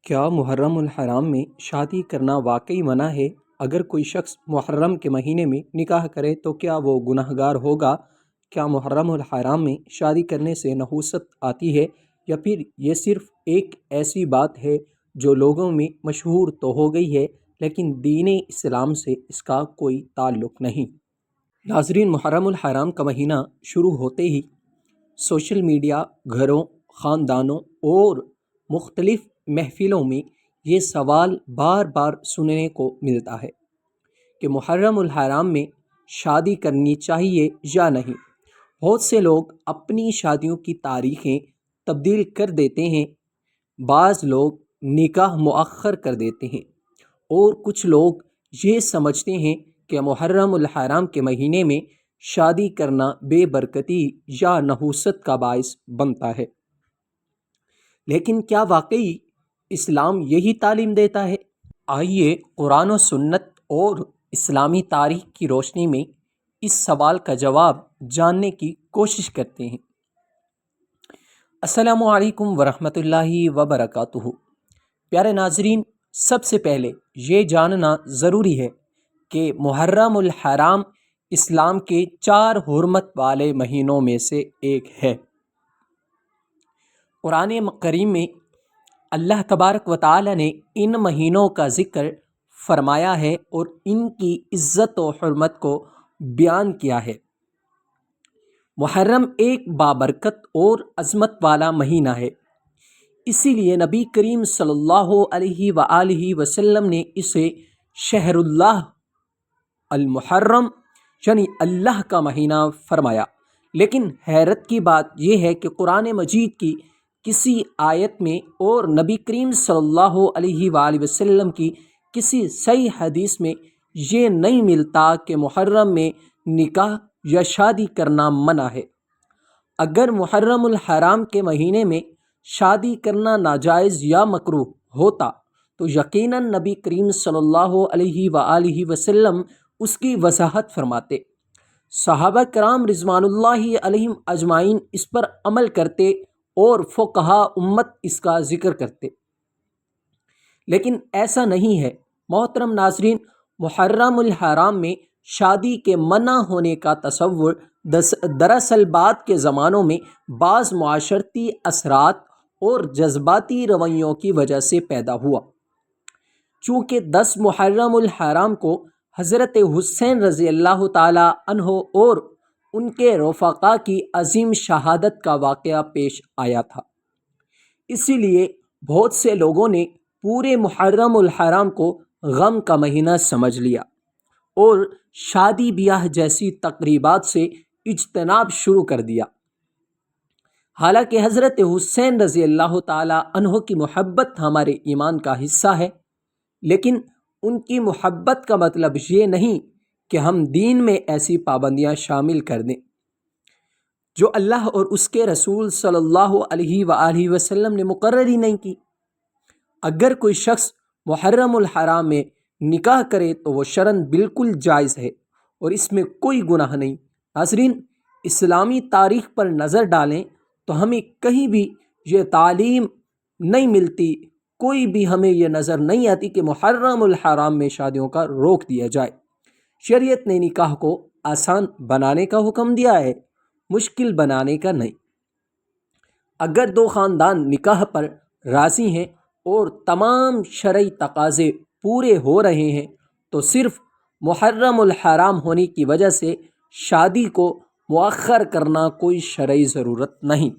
کیا محرم الحرام میں شادی کرنا واقعی منع ہے؟ اگر کوئی شخص محرم کے مہینے میں نکاح کرے تو کیا وہ گنہگار ہوگا؟ کیا محرم الحرام میں شادی کرنے سے نحوست آتی ہے یا پھر یہ صرف ایک ایسی بات ہے جو لوگوں میں مشہور تو ہو گئی ہے لیکن دین اسلام سے اس کا کوئی تعلق نہیں؟ ناظرین، محرم الحرام کا مہینہ شروع ہوتے ہی سوشل میڈیا، گھروں، خاندانوں اور مختلف محفلوں میں یہ سوال بار بار سننے کو ملتا ہے کہ محرم الحرام میں شادی کرنی چاہیے یا نہیں۔ بہت سے لوگ اپنی شادیوں کی تاریخیں تبدیل کر دیتے ہیں، بعض لوگ نکاح مؤخر کر دیتے ہیں اور کچھ لوگ یہ سمجھتے ہیں کہ محرم الحرام کے مہینے میں شادی کرنا بے برکتی یا نحوست کا باعث بنتا ہے۔ لیکن کیا واقعی اسلام یہی تعلیم دیتا ہے؟ آئیے قرآن و سنت اور اسلامی تاریخ کی روشنی میں اس سوال کا جواب جاننے کی کوشش کرتے ہیں۔ السلام علیکم ورحمۃ اللہ وبرکاتہ۔ پیارے ناظرین، سب سے پہلے یہ جاننا ضروری ہے کہ محرم الحرام اسلام کے 4 حرمت والے مہینوں میں سے ایک ہے۔ قرآن کریم میں اللہ تبارک و تعالی نے ان مہینوں کا ذکر فرمایا ہے اور ان کی عزت و حرمت کو بیان کیا ہے۔ محرم ایک بابرکت اور عظمت والا مہینہ ہے، اسی لیے نبی کریم صلی اللہ علیہ وآلہ وسلم نے اسے شہر اللہ المحرم یعنی اللہ کا مہینہ فرمایا۔ لیکن حیرت کی بات یہ ہے کہ قرآن مجید کی کسی آیت میں اور نبی کریم صلی اللہ علیہ وآلہ وسلم کی کسی صحیح حدیث میں یہ نہیں ملتا کہ محرم میں نکاح یا شادی کرنا منع ہے۔ اگر محرم الحرام کے مہینے میں شادی کرنا ناجائز یا مکروہ ہوتا تو یقیناً نبی کریم صلی اللہ علیہ وآلہ وسلم اس کی وضاحت فرماتے، صحابہ کرام رضوان اللہ علیہم اجمعین اس پر عمل کرتے اور فقہا امت اس کا ذکر کرتے، لیکن ایسا نہیں ہے۔ محترم ناظرین، محرم الحرام میں شادی کے منع ہونے کا تصور دراصل بعد کے زمانوں میں بعض معاشرتی اثرات اور جذباتی رویوں کی وجہ سے پیدا ہوا۔ چونکہ 10 محرم الحرام کو حضرت حسین رضی اللہ تعالی عنہ اور ان کے رفقا کی عظیم شہادت کا واقعہ پیش آیا تھا، اسی لیے بہت سے لوگوں نے پورے محرم الحرام کو غم کا مہینہ سمجھ لیا اور شادی بیاہ جیسی تقریبات سے اجتناب شروع کر دیا۔ حالانکہ حضرت حسین رضی اللہ تعالی عنہ کی محبت ہمارے ایمان کا حصہ ہے، لیکن ان کی محبت کا مطلب یہ نہیں کہ ہم دین میں ایسی پابندیاں شامل کر دیں جو اللہ اور اس کے رسول صلی اللہ علیہ وآلہ وسلم نے مقرر ہی نہیں کی۔ اگر کوئی شخص محرم الحرام میں نکاح کرے تو وہ شرعاً بالکل جائز ہے اور اس میں کوئی گناہ نہیں۔ ناظرین، اسلامی تاریخ پر نظر ڈالیں تو ہمیں کہیں بھی یہ تعلیم نہیں ملتی، کوئی بھی ہمیں یہ نظر نہیں آتی کہ محرم الحرام میں شادیوں کا روک دیا جائے۔ شریعت نے نکاح کو آسان بنانے کا حکم دیا ہے، مشکل بنانے کا نہیں۔ اگر 2 خاندان نکاح پر راضی ہیں اور تمام شرعی تقاضے پورے ہو رہے ہیں تو صرف محرم الحرام ہونے کی وجہ سے شادی کو مؤخر کرنا کوئی شرعی ضرورت نہیں۔